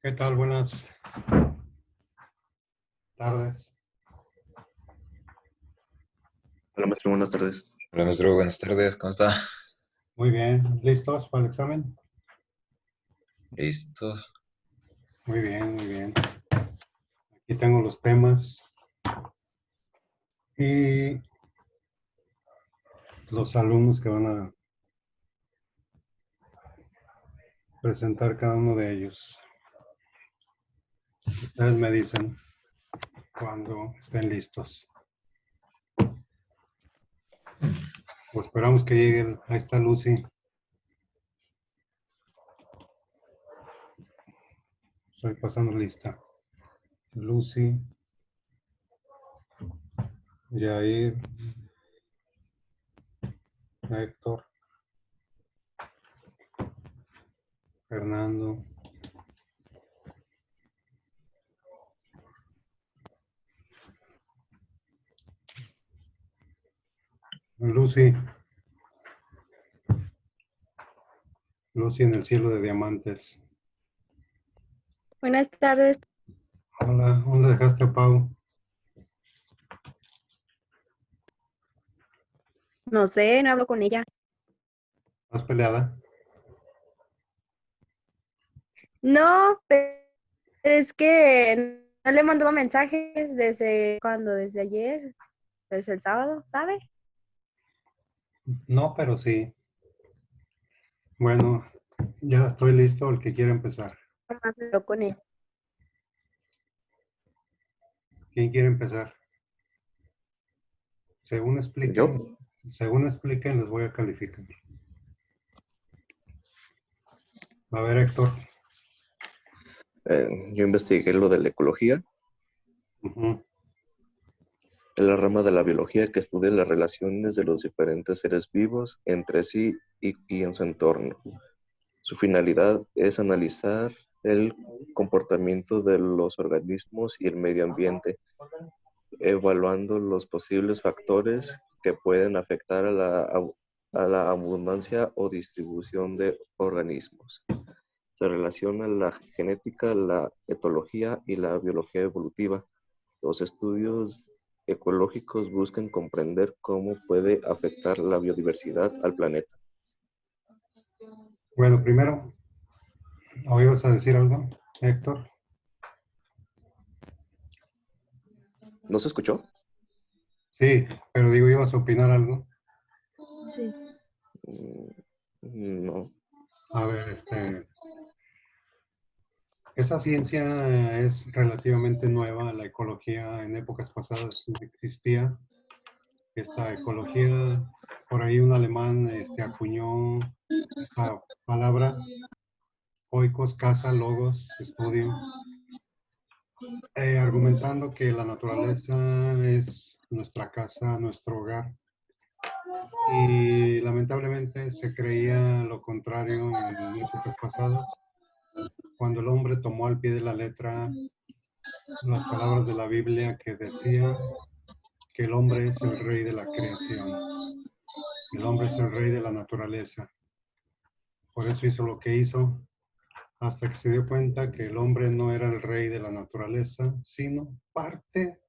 ¿Qué tal? Buenas tardes. Hola, maestro, buenas tardes. Hola, maestro, buenas tardes, ¿cómo está? Muy bien. ¿Listos para el examen? ¿Listos? Muy bien, muy bien. Aquí tengo los temas y los alumnos que van a presentar cada uno de ellos. Ustedes me dicen cuando estén listos. Pues esperamos que lleguen. Ahí está Lucy. Estoy pasando lista. Lucy, Jair, Héctor, Fernando, Lucy. Lucy en el cielo de diamantes. Buenas tardes. Hola, ¿dónde dejaste a Pau? No sé, no hablo con ella. ¿Estás peleada? No, pero es que no le he mandado mensajes desde desde ayer, desde el sábado, ¿sabe? No, pero sí. Bueno, ya estoy listo, el que quiera empezar. Nomás hablo con ella. ¿Quién quiere empezar? Según expliquen, les voy a calificar. A ver, Héctor. Yo investigué lo de la ecología, Ujú. es la rama de la biología que estudia las relaciones de los diferentes seres vivos entre sí y en su entorno. Su finalidad es analizar el comportamiento de los organismos y el medio ambiente, evaluando los posibles factores que pueden afectar a la abundancia o distribución de organismos. Se relaciona la genética, la etología y la biología evolutiva. Los estudios ecológicos buscan comprender cómo puede afectar la biodiversidad al planeta. Bueno, primero, ¿o ibas a decir algo, Héctor? ¿No se escuchó? Sí, pero digo, ¿ibas a opinar algo? Sí. No. A ver, esa ciencia es relativamente nueva, la ecología en épocas pasadas no existía. Esta ecología, por ahí un alemán acuñó esta palabra, oikos, casa, logos, estudio, argumentando que la naturaleza es nuestra casa, nuestro hogar. Y lamentablemente se creía lo contrario en épocas pasadas, cuando el hombre tomó al pie de la letra las palabras de la Biblia que decía que el hombre es el rey de la creación, el hombre es el rey de la naturaleza. Por eso hizo lo que hizo, hasta que se dio cuenta que el hombre no era el rey de la naturaleza, sino parte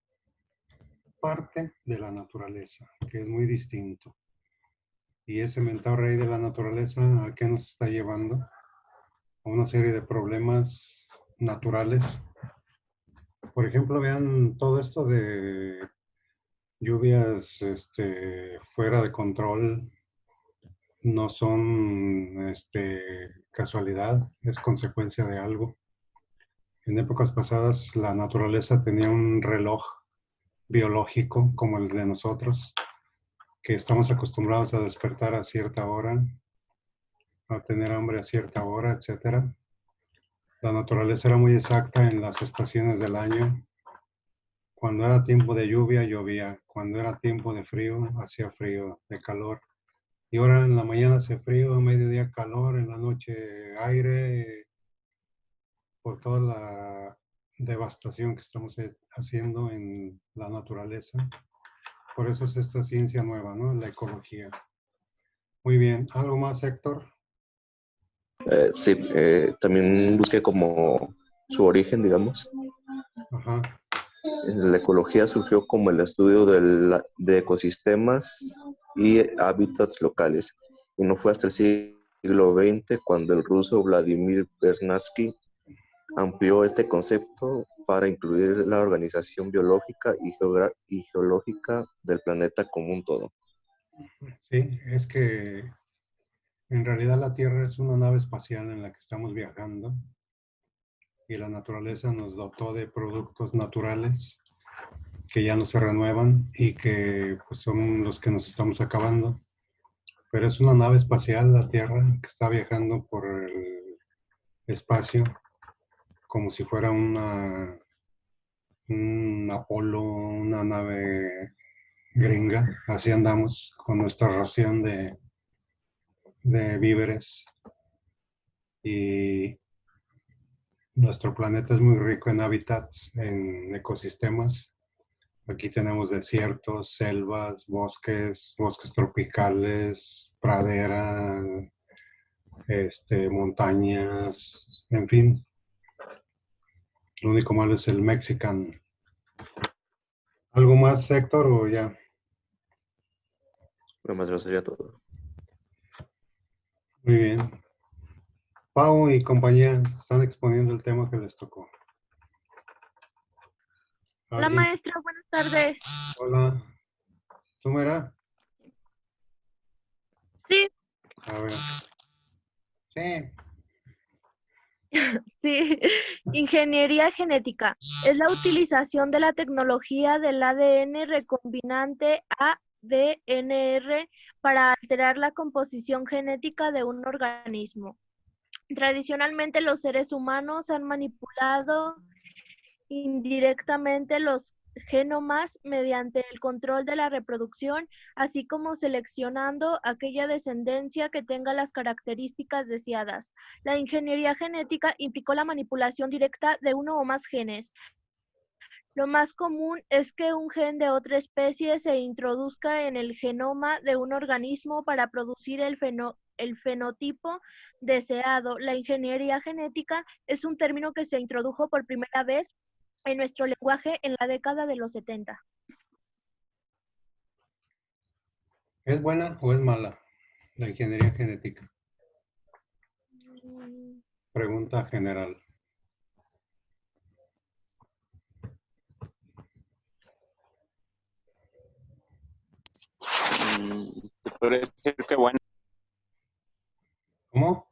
de la naturaleza, que es muy distinto. Y ese mentado rey de la naturaleza, ¿a qué nos está llevando? A una serie de problemas naturales. Por ejemplo, vean todo esto de lluvias fuera de control, no son casualidad, es consecuencia de algo. En épocas pasadas la naturaleza tenía un reloj biológico como el de nosotros, que estamos acostumbrados a despertar a cierta hora, a tener hambre a cierta hora, etcétera. La naturaleza era muy exacta en las estaciones del año. Cuando era tiempo de lluvia, llovía. Cuando era tiempo de frío, hacía frío, de calor. Y ahora en la mañana hace frío, a mediodía calor, en la noche aire, por toda la devastación que estamos haciendo en la naturaleza. Por eso es esta ciencia nueva, ¿no? La ecología. Muy bien. ¿Algo más, Héctor? Sí, también busqué como su origen, digamos. Ajá. La ecología surgió como el estudio de ecosistemas y hábitats locales, y no fue hasta el siglo XX cuando el ruso Vladimir Vernadsky amplió este concepto para incluir la organización biológica y geológica del planeta como un todo. Sí, es que en realidad la Tierra es una nave espacial en la que estamos viajando y la naturaleza nos dotó de productos naturales que ya no se renuevan y que pues, son los que nos estamos acabando. Pero es una nave espacial, la Tierra, que está viajando por el espacio como si fuera un Apolo, una nave gringa. Así andamos con nuestra ración de víveres. Y nuestro planeta es muy rico en hábitats, en ecosistemas. Aquí tenemos desiertos, selvas, bosques tropicales, pradera, montañas, en fin. Lo único malo es el Mexican. ¿Algo más, Héctor, o ya? Lo más, eso sería todo. Muy bien. Pau y compañía están exponiendo el tema que les tocó. Hola, ¿Alguien? maestra, buenas tardes. Hola. ¿Tú, Mera? Sí, A ver. Sí. sí. Ingeniería genética es la utilización de la tecnología del ADN recombinante ADNR para alterar la composición genética de un organismo. Tradicionalmente, los seres humanos han manipulado indirectamente los genomas mediante el control de la reproducción, así como seleccionando aquella descendencia que tenga las características deseadas. La ingeniería genética implicó la manipulación directa de uno o más genes. Lo más común es que un gen de otra especie se introduzca en el genoma de un organismo para producir el fenotipo deseado. La ingeniería genética es un término que se introdujo por primera vez en nuestro lenguaje en la década de los 70. ¿Es buena o es mala la ingeniería genética? Pregunta general. Te podría decir que bueno, ¿Cómo?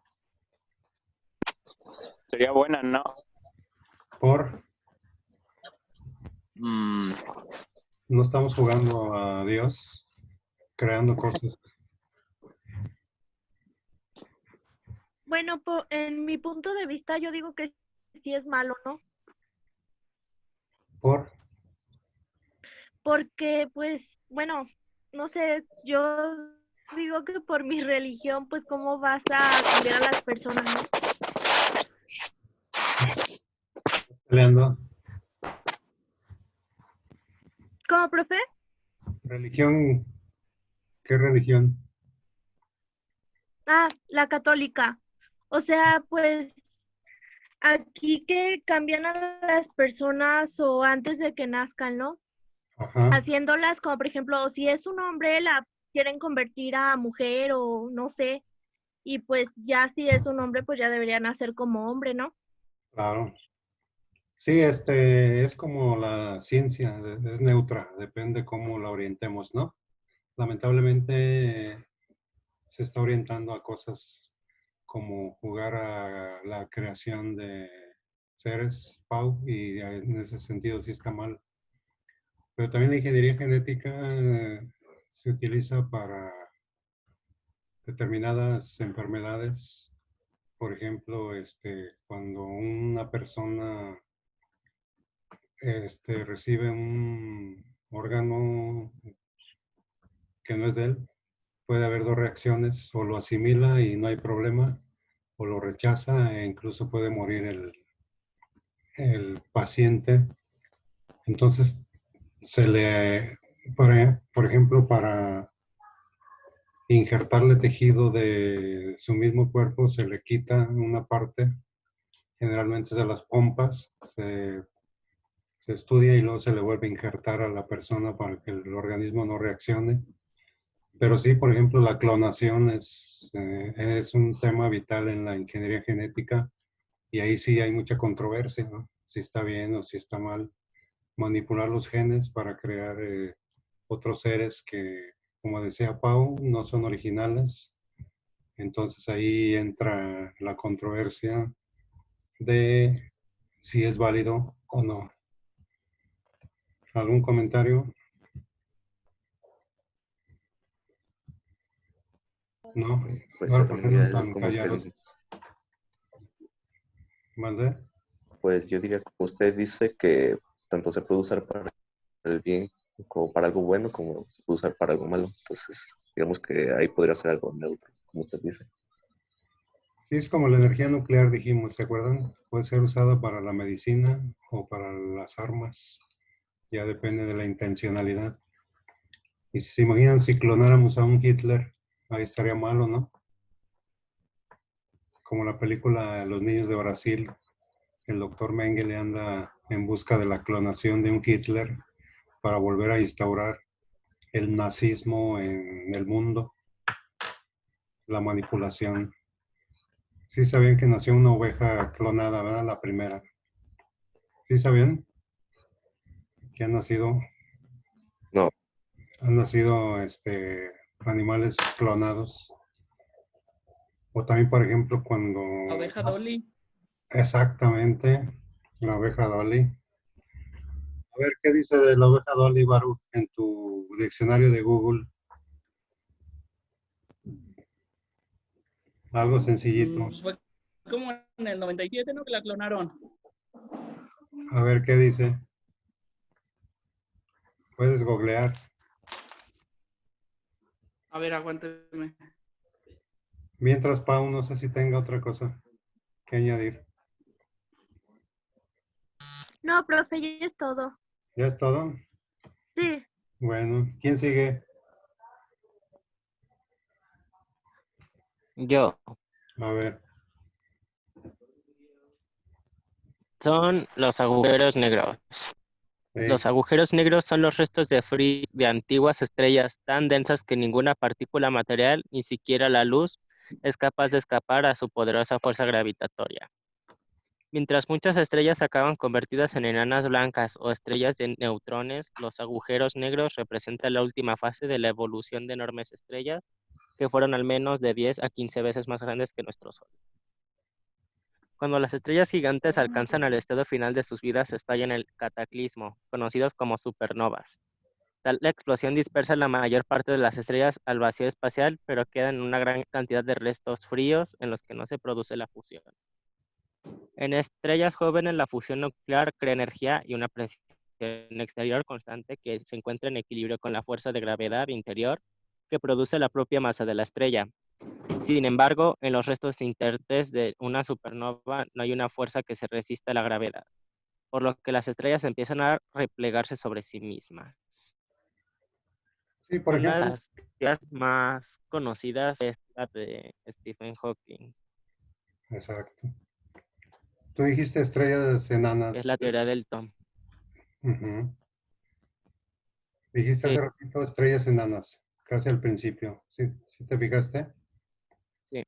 sería buena, ¿no? Por Mm, no estamos jugando a Dios, creando cosas. Bueno, en mi punto de vista, yo digo que sí es malo, ¿no? Por Porque, pues, bueno, no sé, yo digo que por mi religión, pues, ¿cómo vas a cambiar a las personas, no? peleando. ¿Cómo, profe? Religión, ¿qué religión? Ah, la católica. O sea, pues, aquí que cambian a las personas o antes de que nazcan, ¿no? Ajá, Haciéndolas como, por ejemplo, si es un hombre, la quieren convertir a mujer o no sé, y pues ya si es un hombre, pues ya debería nacer como hombre, ¿no? claro. Sí, es como la ciencia, es neutra, depende cómo la orientemos, ¿no? Lamentablemente se está orientando a cosas como jugar a la creación de seres, Pau, y en ese sentido sí está mal. Pero también la ingeniería genética se utiliza para determinadas enfermedades. Por ejemplo, cuando una persona recibe un órgano que no es de él, puede haber dos reacciones: o lo asimila y no hay problema, o lo rechaza e incluso puede morir el paciente. Entonces, por ejemplo, para injertarle tejido de su mismo cuerpo, se le quita una parte Generalmente es de las pompas, se estudia y luego se le vuelve a injertar a la persona para que el organismo no reaccione. Pero sí, por ejemplo, la clonación es un tema vital en la ingeniería genética y ahí sí hay mucha controversia, ¿no? Si está bien o si está mal manipular los genes para crear otros seres que, como decía Pau, no son originales. Entonces ahí entra la controversia de si es válido o no. ¿Algún comentario? No. Pues Ahora, yo ¿por qué también andan diría tan como callados? usted, ¿Mande? pues yo diría como usted dice que tanto se puede usar para el bien como para algo bueno, como se puede usar para algo malo. Entonces, digamos que ahí podría ser algo neutro, como usted dice. Sí, es como la energía nuclear, dijimos, ¿se acuerdan? Puede ser usada para la medicina o para las armas. Ya depende de la intencionalidad. Y si se imaginan si clonáramos a un Hitler, ahí estaría malo, ¿no? Como la película Los niños de Brasil, el doctor Mengele anda en busca de la clonación de un Hitler para volver a instaurar el nazismo en el mundo, la manipulación. Sí sabían que nació una oveja clonada, ¿verdad? La primera. ¿Sí sabían que No, han nacido animales clonados? O también, por ejemplo, cuando... La oveja Dolly. Exactamente, la oveja Dolly. A ver, ¿qué dice de la oveja Dolly, Baruch, en tu diccionario de Google? Algo sencillito. Fue como en el 97, ¿no? Que la clonaron. A ver, ¿qué dice? Puedes googlear. A ver, aguánteme. Mientras, Pau, no sé si tenga otra cosa que añadir. No, profe, ya es todo. ¿Ya es todo? Sí. Bueno, ¿quién sigue? Yo, A ver, son los agujeros negros. Los sí. agujeros negros son los restos de frizz de antiguas estrellas tan densas que ninguna partícula material, ni siquiera la luz, es capaz de escapar a su poderosa fuerza gravitatoria. Mientras muchas estrellas acaban convertidas en enanas blancas o estrellas de neutrones, los agujeros negros representan la última fase de la evolución de enormes estrellas que fueron al menos de 10 a 15 veces más grandes que nuestro Sol. Cuando las estrellas gigantes alcanzan el estado final de sus vidas, estallan el cataclismo, conocidos como supernovas. Tal explosión dispersa la mayor parte de las estrellas al vacío espacial, pero quedan una gran cantidad de restos fríos en los que no se produce la fusión. En estrellas jóvenes, la fusión nuclear crea energía y una presión exterior constante que se encuentra en equilibrio con la fuerza de gravedad interior que produce la propia masa de la estrella. Sin embargo, en los restos inertes de una supernova no hay una fuerza que se resista a la gravedad, por lo que las estrellas empiezan a replegarse sobre sí mismas. Sí, por Una de ejemplo. las teorías más conocidas es la de Stephen Hawking, Exacto. Tú dijiste estrellas que es enanas. la teoría del Tom. Ujú. Dijiste hace Sí, ratito estrellas enanas, casi al principio. ¿Sí, sí te fijaste? sí,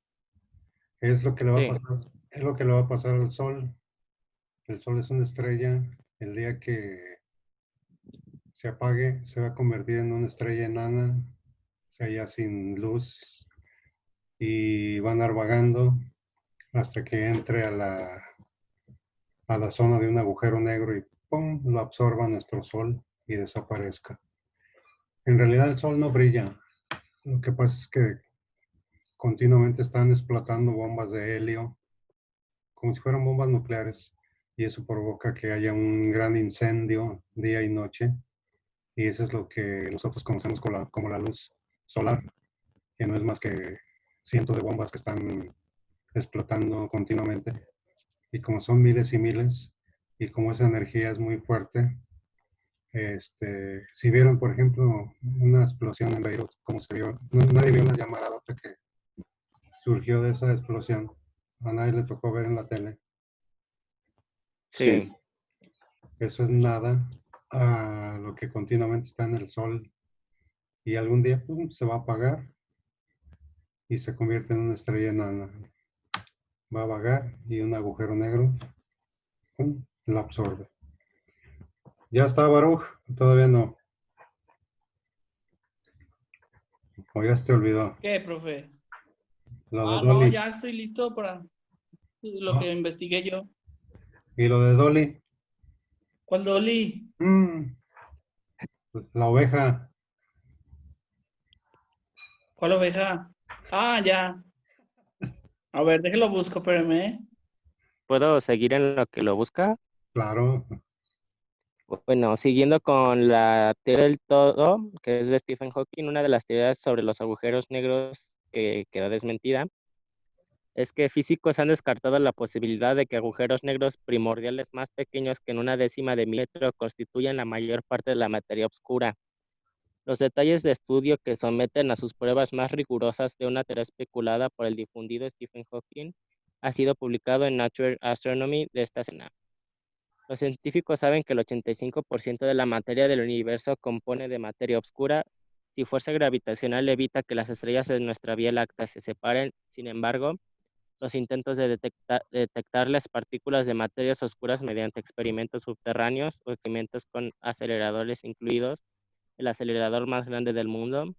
Es lo que le va a sí. pasar, es lo que le va a pasar al Sol. El Sol es una estrella. El día que se apague, se va a convertir en una estrella enana, o sea, ya sin luz, y va a andar vagando hasta que entre a la zona de un agujero negro y ¡pum! Lo absorba nuestro Sol y desaparezca. En realidad el Sol no brilla. Lo que pasa es que continuamente están explotando bombas de helio, como si fueran bombas nucleares, y eso provoca que haya un gran incendio día y noche, y eso es lo que nosotros conocemos como la luz solar, que no es más que cientos de bombas que están explotando continuamente, y como son miles y miles, y como esa energía es muy fuerte, si vieron, por ejemplo, una explosión en Beirut, como se vio, nadie vio la llamada que surgió de esa explosión. A nadie le tocó ver en la tele. Sí. Eso es nada a lo que continuamente está en el sol y algún día pum, se va a apagar y se convierte en una estrella enana. Va a vagar y un agujero negro pum, la absorbe. ¿Ya está, Baruch? Todavía no. O ya se te olvidó. ¿Qué, profe? Lo de Ah, no, Dolly. ya estoy listo para lo Ah, que investigué yo. ¿y lo de Dolly? ¿Cuál Dolly? La oveja. ¿Cuál oveja? Ah, ya. A ver, déjelo busco, espérame. ¿Puedo seguir en lo que lo busca? Claro. Bueno, siguiendo con la teoría del todo, que es de Stephen Hawking, una de las teorías sobre los agujeros negros que queda desmentida, es que físicos han descartado la posibilidad de que agujeros negros primordiales más pequeños que en una décima de milímetro constituyan la mayor parte de la materia oscura. Los detalles de estudio que someten a sus pruebas más rigurosas de una teoría especulada por el difundido Stephen Hawking ha sido publicado en Nature Astronomy de esta semana. Los científicos saben que el 85% de la materia del universo compone de materia oscura. Si fuerza gravitacional evita que las estrellas de nuestra Vía Láctea se separen, sin embargo, los intentos de detectar las partículas de materias oscuras mediante experimentos subterráneos o experimentos con aceleradores incluidos, el acelerador más grande del mundo,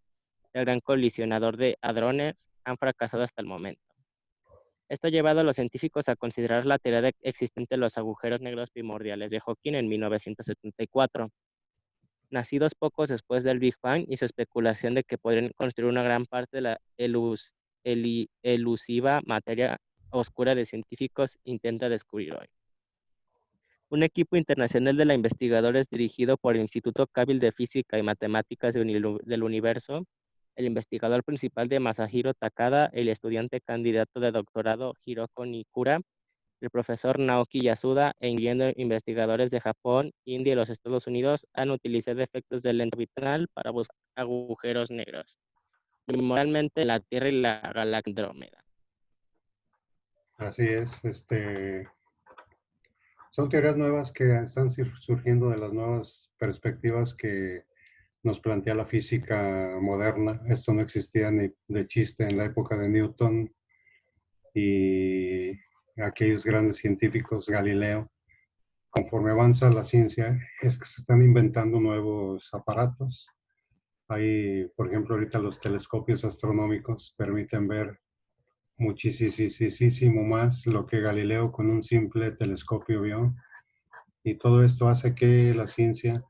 el Gran Colisionador de Hadrones, han fracasado hasta el momento. Esto ha llevado a los científicos a considerar la teoría existente de los agujeros negros primordiales de Hawking en 1974, nacidos pocos después del Big Bang, y su especulación de que podrían construir una gran parte de la elusiva materia oscura de científicos intenta descubrir hoy. Un equipo internacional de investigadores dirigido por el Instituto Cabil de Física y Matemáticas del Universo, el investigador principal de Masahiro Takada, el estudiante candidato de doctorado Hiroko Nikura, el profesor Naoki Yasuda e incluyendo investigadores de Japón, India y los Estados Unidos han utilizado efectos de lente vital para buscar agujeros negros, primordialmente en la Tierra y la galaxia Andrómeda. Así es. Son teorías nuevas que están surgiendo de las nuevas perspectivas que nos plantea la física moderna. Esto no existía ni de chiste en la época de Newton y aquellos grandes científicos, Galileo. Conforme avanza la ciencia, es que se están inventando nuevos aparatos. Hay, por ejemplo, ahorita los telescopios astronómicos permiten ver muchísimo más lo que Galileo con un simple telescopio vio. Y todo esto hace que la ciencia,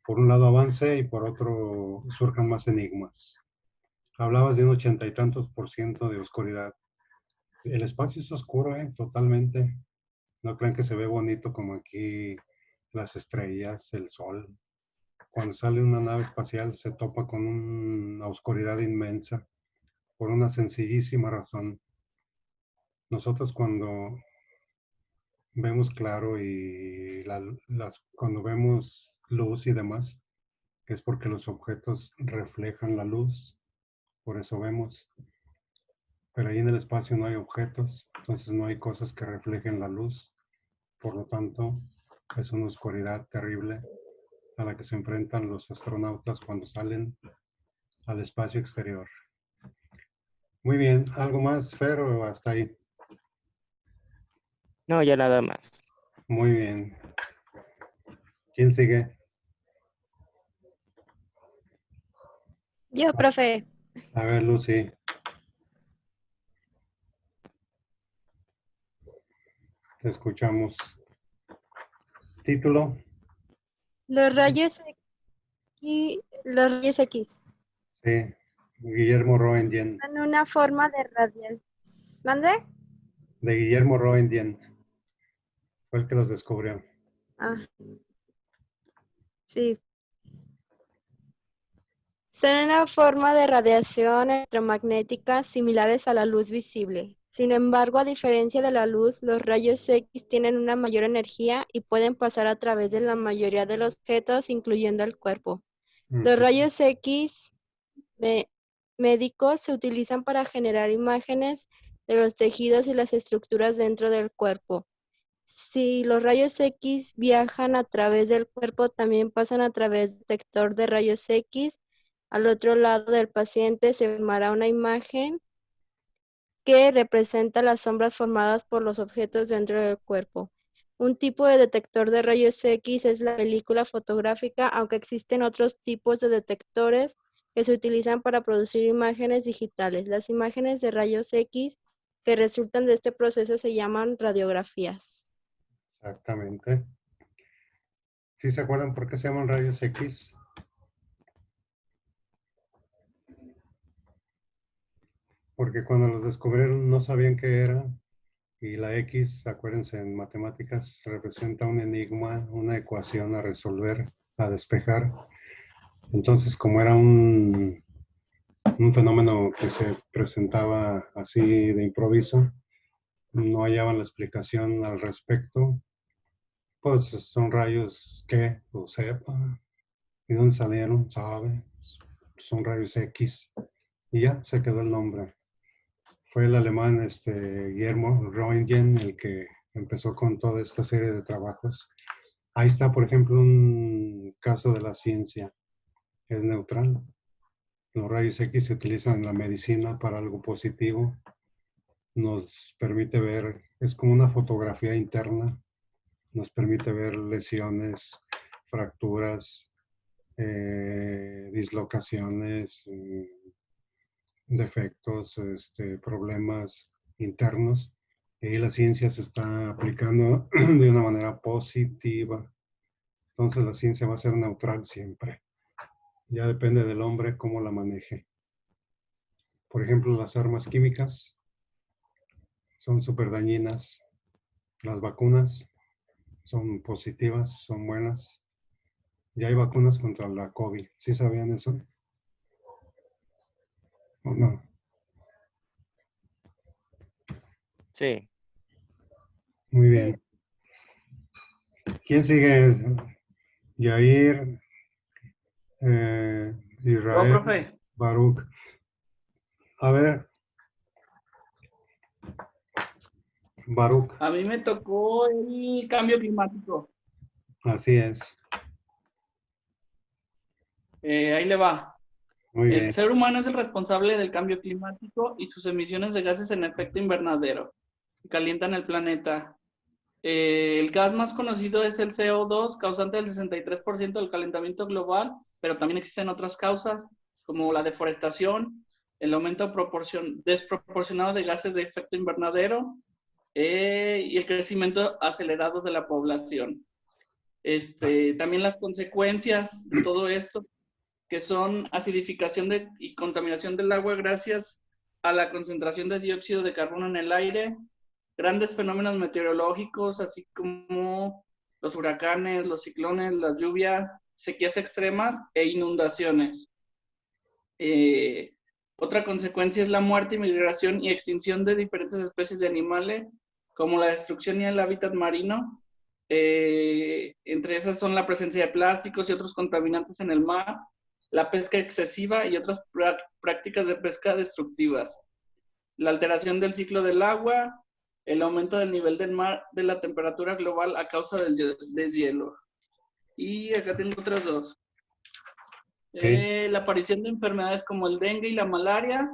por un lado, avance y por otro, surjan más enigmas. Hablabas de un 80 y tantos % de oscuridad. El espacio es oscuro, totalmente. No crean que se ve bonito como aquí las estrellas, el sol. Cuando sale una nave espacial se topa con una oscuridad inmensa por una sencillísima razón. Nosotros cuando vemos claro y cuando vemos luz y demás, es porque los objetos reflejan la luz, por eso vemos. Pero ahí en el espacio no hay objetos, entonces no hay cosas que reflejen la luz. Por lo tanto, es una oscuridad terrible a la que se enfrentan los astronautas cuando salen al espacio exterior. Muy bien, ¿algo más, Fer, o hasta ahí? No, ya nada más. Muy bien. ¿Quién sigue? Yo, profe. A ver, Lucy. Te escuchamos. Título. Los rayos X Sí. Guillermo Roentgen. son una forma de radiación. ¿Mande? De Guillermo Roentgen. Fue el que los descubrió. Ah, sí. Son una forma de radiación electromagnética similares a la luz visible. Sin embargo, a diferencia de la luz, los rayos X tienen una mayor energía y pueden pasar a través de la mayoría de los objetos, incluyendo el cuerpo. Los rayos X médicos se utilizan para generar imágenes de los tejidos y las estructuras dentro del cuerpo. Si los rayos X viajan a través del cuerpo, también pasan a través del detector de rayos X. Al otro lado del paciente se formará una imagen que representa las sombras formadas por los objetos dentro del cuerpo. Un tipo de detector de rayos X es la película fotográfica, aunque existen otros tipos de detectores que se utilizan para producir imágenes digitales. Las imágenes de rayos X que resultan de este proceso se llaman radiografías. Exactamente. ¿Sí se acuerdan por qué se llaman rayos X? Porque cuando los descubrieron no sabían qué era. Y la X, acuérdense, en matemáticas representa un enigma, una ecuación a resolver, a despejar. Entonces, como era un fenómeno que se presentaba así de improviso, no hallaban la explicación al respecto, pues son rayos que, pues sepa, ¿y dónde salieron? ¿Sabe? Son rayos X. Y ya se quedó el nombre. Fue el alemán Guillermo Röntgen el que empezó con toda esta serie de trabajos. Ahí está, por ejemplo, un caso de la ciencia. Es neutral. Los rayos X se utilizan en la medicina para algo positivo. Nos permite ver, es como una fotografía interna. Nos permite ver lesiones, fracturas, dislocaciones, defectos, problemas internos. Y la ciencia se está aplicando de una manera positiva. Entonces la ciencia va a ser neutral siempre. Ya depende del hombre cómo la maneje. Por ejemplo, las armas químicas son súper dañinas. Las vacunas son positivas, son buenas. Ya hay vacunas contra la COVID. ¿Sí sabían eso? ¿O no? Sí. Muy bien. ¿Quién sigue? Yair, Yo, Israel, profe, Baruch. A ver, Baruch, a mí me tocó el cambio climático. así es. Ahí le va. Muy bien. El ser humano es el responsable del cambio climático y sus emisiones de gases en efecto invernadero que calientan el planeta. El gas más conocido es el CO2, causante del 63% del calentamiento global, pero también existen otras causas como la deforestación, el aumento desproporcionado de gases de efecto invernadero y el crecimiento acelerado de la población. También las consecuencias de todo esto, que son acidificación y contaminación del agua gracias a la concentración de dióxido de carbono en el aire, grandes fenómenos meteorológicos, así como los huracanes, los ciclones, las lluvias, sequías extremas e inundaciones. Otra consecuencia es la muerte, migración y extinción de diferentes especies de animales, como la destrucción y el hábitat marino. Entre esas son la presencia de plásticos y otros contaminantes en el mar, la pesca excesiva y otras prácticas de pesca destructivas. La alteración del ciclo del agua, el aumento del nivel del mar, de la temperatura global a causa del deshielo. Y acá tengo otras dos. La aparición de enfermedades como el dengue y la malaria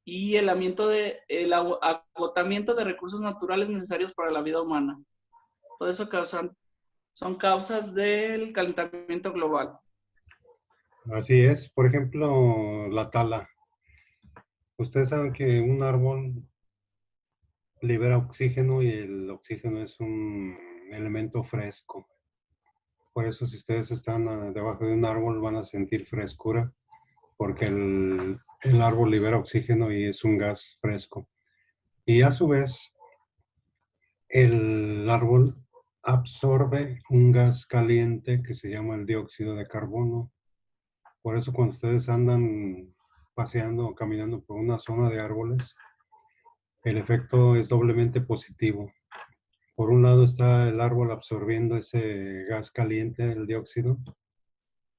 y el agotamiento de recursos naturales necesarios para la vida humana. Todo eso son causas del calentamiento global. Así es. Por ejemplo, la tala. Ustedes saben que un árbol libera oxígeno y el oxígeno es un elemento fresco. Por eso si ustedes están debajo de un árbol van a sentir frescura porque el árbol libera oxígeno y es un gas fresco. Y a su vez, el árbol absorbe un gas caliente que se llama el dióxido de carbono. Por eso cuando ustedes andan paseando o caminando por una zona de árboles, el efecto es doblemente positivo. Por un lado está el árbol absorbiendo ese gas caliente, el dióxido,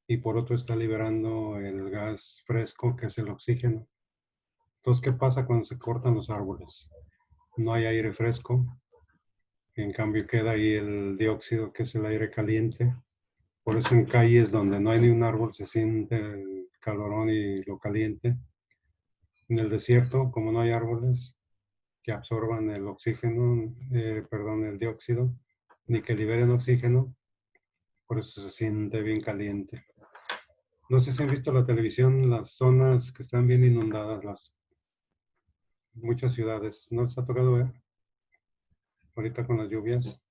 y por otro está liberando el gas fresco, que es el oxígeno. Entonces, ¿qué pasa cuando se cortan los árboles? No hay aire fresco, En cambio queda ahí el dióxido, que es el aire caliente. Por eso en calles donde no hay ni un árbol se siente el calorón y lo caliente. En el desierto, como no hay árboles que absorban el oxígeno, perdón, el dióxido, ni que liberen oxígeno, por eso se siente bien caliente. No sé si han visto la televisión, las zonas que están bien inundadas, muchas ciudades. ¿No les ha tocado ver? Ahorita con las lluvias.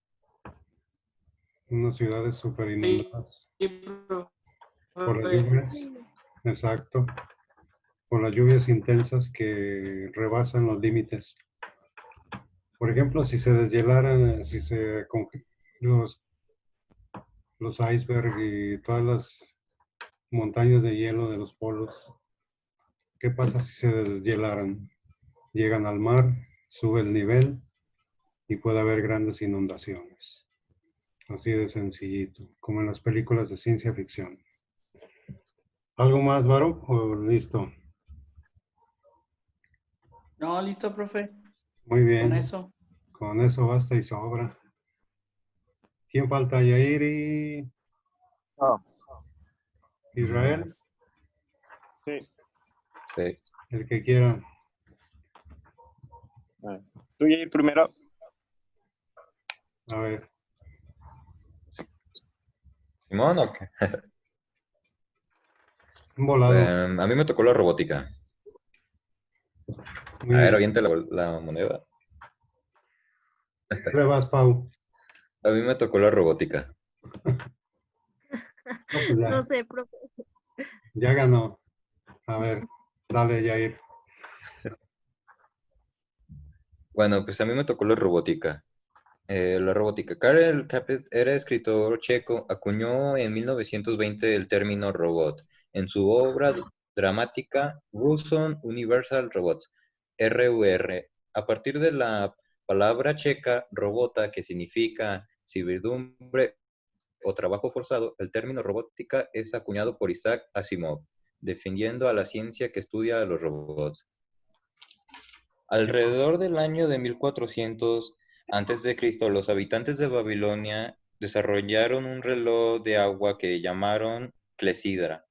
Unas ciudades súper inundadas. Por las lluvias. Exacto. Por las lluvias intensas que rebasan los límites. Por ejemplo, si se deshielaran, si se los icebergs y todas las montañas de hielo de los polos, ¿qué pasa si se deshielaran? Llegan al mar, sube el nivel y puede haber grandes inundaciones. Así de sencillito, como en las películas de ciencia ficción. ¿Algo más, Varo? ¿O listo? No, listo, profe. Muy bien. Con eso. Con eso basta y sobra. ¿Quién falta? Yair y Israel. Sí. Sí. El que quiera. Tú y primero. A ver. ¿Simón o qué? Un volado. A mí me tocó la robótica. Muy A ver, bien. avienta la moneda. ¿Qué le vas, Pau? A mí me tocó la robótica. No, pues ya, No sé, profe. ya ganó. A ver, dale, Yair. Bueno, pues a mí me tocó la robótica. Karel Capek era escritor checo, acuñó en 1920 el término robot en su obra dramática Russo Universal Robots, RUR. A partir de la palabra checa robota, que significa servidumbre o trabajo forzado, el término robótica es acuñado por Isaac Asimov, defendiendo a la ciencia que estudia a los robots. Alrededor del año de 1400 a.C., los habitantes de Babilonia desarrollaron un reloj de agua que llamaron Clesidra,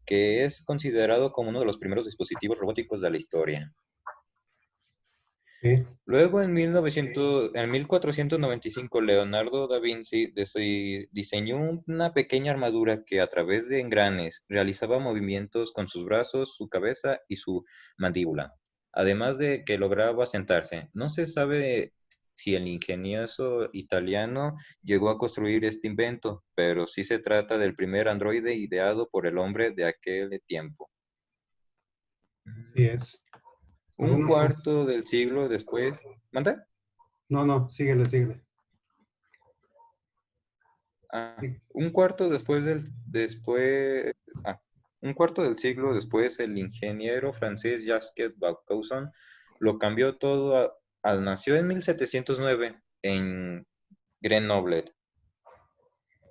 que es considerado como uno de los primeros dispositivos robóticos de la historia. Sí. Luego, en 1495, Leonardo da Vinci diseñó una pequeña armadura que a través de engranes realizaba movimientos con sus brazos, su cabeza y su mandíbula, además de que lograba sentarse. No se sabe si el ingenioso italiano llegó a construir este invento, pero sí se trata del primer androide ideado por el hombre de aquel tiempo. Sí es. Un cuarto del siglo después... ¿Manda? No, síguele. Un cuarto del siglo después, el ingeniero francés Jacques Vaucanson lo cambió todo nació en 1709 en Grenoble.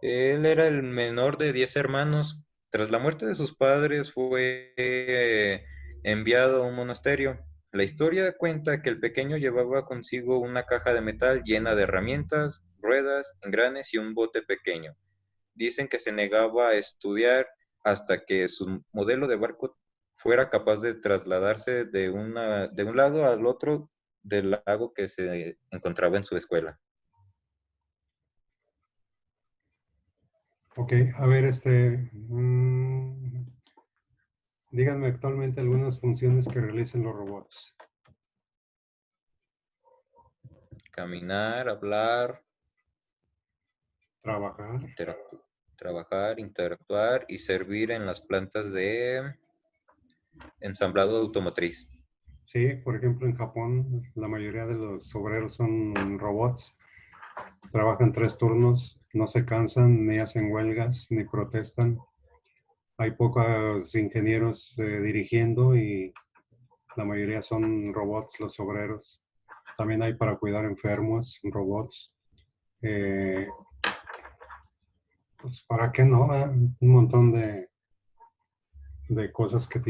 Él era el menor de 10 hermanos. Tras la muerte de sus padres fue enviado a un monasterio. La historia cuenta que el pequeño llevaba consigo una caja de metal llena de herramientas, ruedas, engranes y un bote pequeño. Dicen que se negaba a estudiar hasta que su modelo de barco fuera capaz de trasladarse de un lado al otro del lago que se encontraba en su escuela. Ok, a ver, díganme actualmente algunas funciones que realizan los robots. Caminar, hablar, Trabajar, interactuar y servir en las plantas de ensamblado automotriz. Sí, por ejemplo, en Japón la mayoría de los obreros son robots. Trabajan 3 turnos, no se cansan, ni hacen huelgas, ni protestan. Hay pocos ingenieros dirigiendo y la mayoría son robots los obreros. También hay para cuidar enfermos, robots. Pues para qué no, un montón de cosas que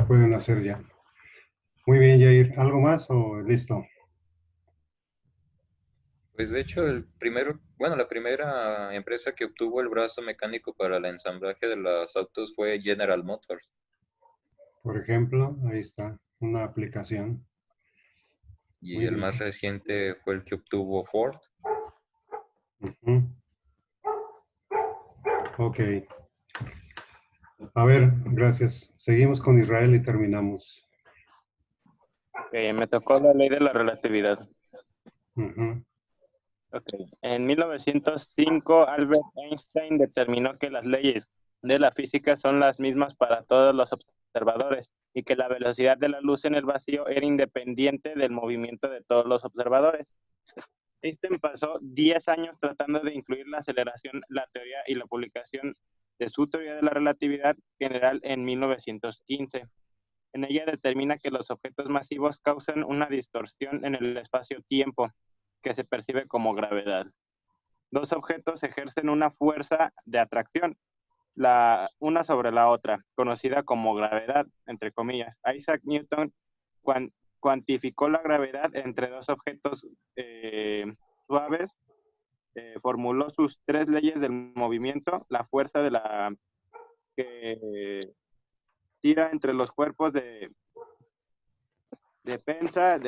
pueden hacer ya. Muy bien, Jair. ¿Algo más o listo? Pues de hecho, la primera empresa que obtuvo el brazo mecánico para el ensamblaje de los autos fue General Motors. Por ejemplo, ahí está, una aplicación. Y Muy el bien. más reciente fue el que obtuvo Ford. Ujú. Ok. A ver, gracias. Seguimos con Israel y terminamos. Ok, me tocó la ley de la relatividad. Ujú. Ok. En 1905, Albert Einstein determinó que las leyes de la física son las mismas para todos los observadores y que la velocidad de la luz en el vacío era independiente del movimiento de todos los observadores. Einstein pasó 10 años tratando de incluir la aceleración, la teoría y la publicación de su teoría de la relatividad general en 1915. En ella determina que los objetos masivos causan una distorsión en el espacio-tiempo que se percibe como gravedad. Dos objetos ejercen una fuerza de atracción, una sobre la otra, conocida como gravedad, entre comillas. Isaac Newton cuantificó la gravedad entre dos objetos suaves, formuló sus tres leyes del movimiento, la fuerza de la que tira entre los cuerpos de pensa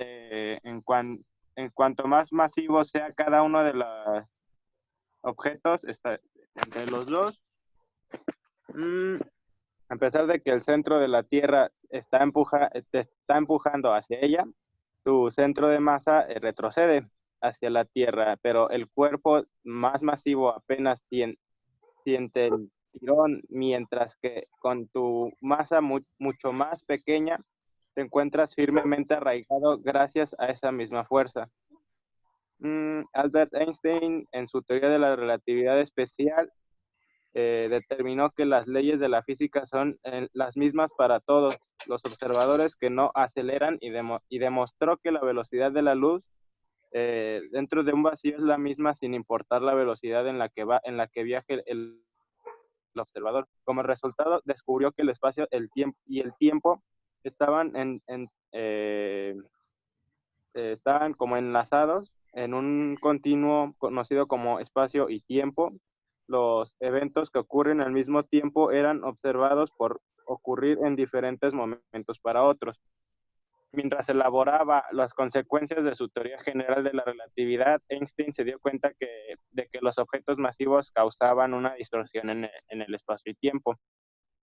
en cuanto más masivo sea cada uno de los objetos entre los dos, a pesar de que el centro de la Tierra te está empujando hacia ella, tu centro de masa retrocede hacia la Tierra, pero el cuerpo más masivo apenas siente el tirón, mientras que con tu masa mucho más pequeña te encuentras firmemente arraigado gracias a esa misma fuerza. Albert Einstein, en su teoría de la relatividad especial, determinó que las leyes de la física son las mismas para todos los observadores que no aceleran y demostró que la velocidad de la luz dentro de un vacío es la misma sin importar la velocidad en la que viaje el observador. Como resultado, descubrió que el espacio el tiempo estaban estaban como enlazados en un continuo conocido como espacio y tiempo. Los eventos que ocurren al mismo tiempo eran observados por ocurrir en diferentes momentos para otros. Mientras elaboraba las consecuencias de su teoría general de la relatividad, Einstein se dio cuenta de que los objetos masivos causaban una distorsión en el espacio y tiempo.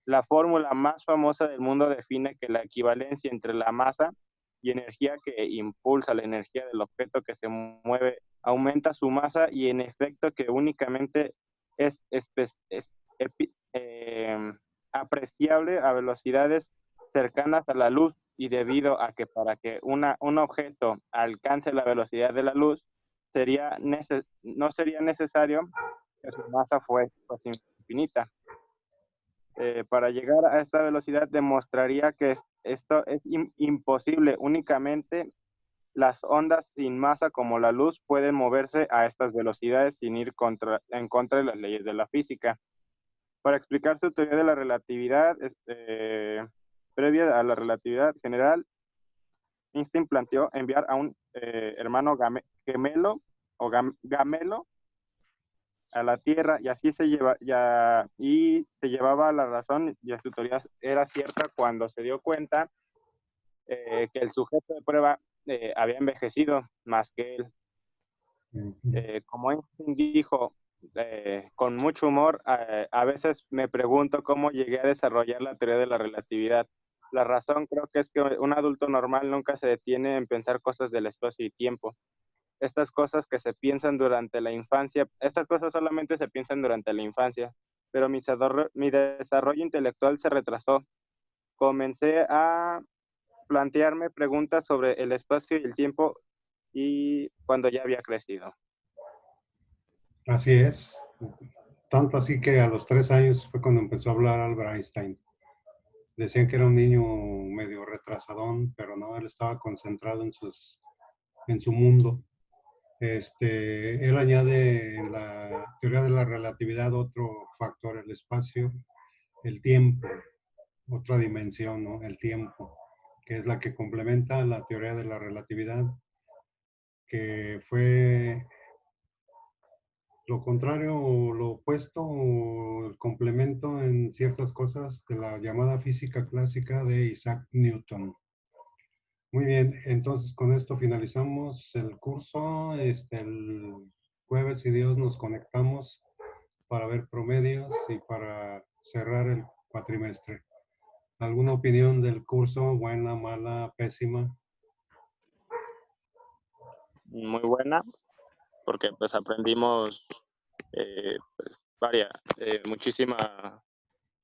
La fórmula más famosa del mundo define que la equivalencia entre la masa y energía que impulsa la energía del objeto que se mueve aumenta su masa y en efecto que únicamente es apreciable a velocidades cercanas a la luz y debido a que para que un objeto alcance la velocidad de la luz no sería necesario que su masa fuese infinita. Para llegar a esta velocidad demostraría que esto es imposible. Únicamente las ondas sin masa como la luz pueden moverse a estas velocidades sin ir en contra de las leyes de la física. Para explicar su teoría de la relatividad previa a la relatividad general, Einstein planteó enviar a un hermano gemelo o gamelo a la Tierra y así se llevaba la razón y su teoría era cierta cuando se dio cuenta que el sujeto de prueba había envejecido más que él. Como Einstein dijo con mucho humor, a veces me pregunto cómo llegué a desarrollar la teoría de la relatividad. La razón creo que es que un adulto normal nunca se detiene en pensar cosas del espacio y tiempo. Estas cosas que se piensan durante la infancia, estas cosas solamente se piensan durante la infancia, pero mi desarrollo intelectual se retrasó. Comencé a plantearme preguntas sobre el espacio y el tiempo y cuando ya había crecido. Así es. Tanto así que a los 3 años fue cuando empezó a hablar Albert Einstein. Decían que era un niño medio retrasadón, pero no, él estaba concentrado en su mundo. Él añade en la teoría de la relatividad otro factor, el espacio, el tiempo, otra dimensión, ¿no? El tiempo, que es la que complementa la teoría de la relatividad, que fue lo contrario o lo opuesto o el complemento en ciertas cosas de la llamada física clásica de Isaac Newton. Muy bien, entonces con esto finalizamos el curso. El jueves, si Dios, nos conectamos para ver promedios y para cerrar el cuatrimestre. ¿Alguna opinión del curso? ¿Buena, mala, pésima? Muy buena, porque pues aprendimos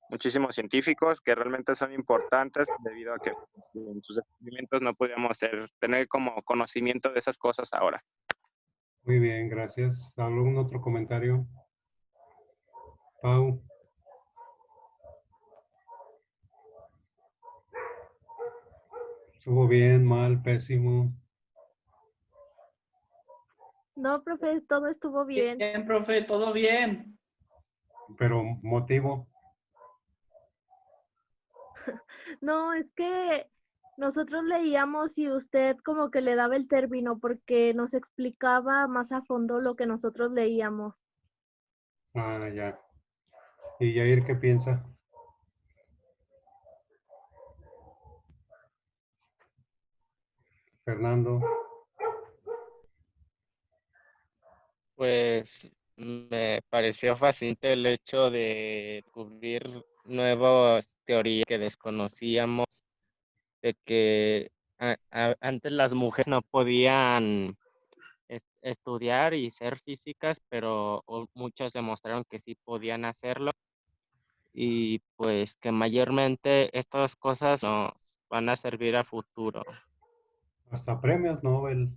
muchísimos científicos que realmente son importantes debido a que pues, en sus descubrimientos no podíamos tener como conocimiento de esas cosas ahora. Muy bien, gracias. ¿Algún otro comentario? Pau. ¿Estuvo bien, mal, pésimo? No, profe, todo estuvo bien. Bien, profe, todo bien. Pero motivo. No, es que nosotros leíamos y usted como que le daba el término porque nos explicaba más a fondo lo que nosotros leíamos. Ah, ya. ¿Y Yair qué piensa? Fernando. Pues me pareció fascinante el hecho de descubrir nuevas teorías que desconocíamos, de que antes las mujeres no podían estudiar y ser físicas, pero muchos demostraron que sí podían hacerlo y pues que mayormente estas cosas nos van a servir a futuro. Hasta premios Nobel,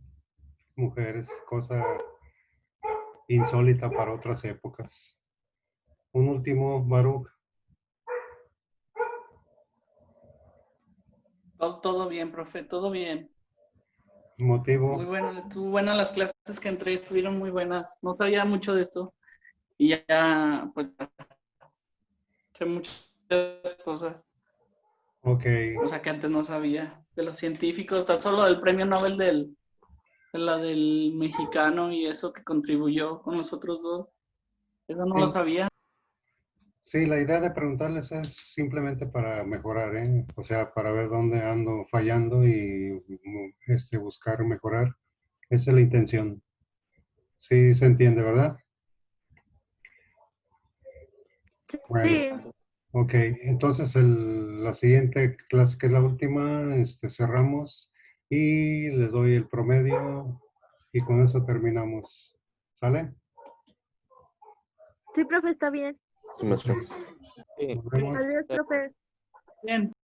mujeres, cosa insólita para otras épocas. Un último, Baruch. Todo bien, profe, todo bien. Motivo. Muy bueno, estuvo buenas las clases que entré, estuvieron muy buenas. No sabía mucho de esto y ya, pues, sé muchas cosas. Ok. O sea, que antes no sabía. De los científicos, tan solo del premio Nobel del mexicano y eso que contribuyó con los otros dos. Eso no lo sabía. Sí, la idea de preguntarles es simplemente para mejorar, ¿eh? O sea, para ver dónde ando fallando y buscar mejorar. Esa es la intención. Sí, se entiende, ¿verdad? Bueno, Sí, ok. Entonces la siguiente clase, que es la última, cerramos y les doy el promedio y con eso terminamos. ¿Sale? sí, profe, está bien. Sí, maestro. Sí. Nos vemos. Adiós, profe. Bien.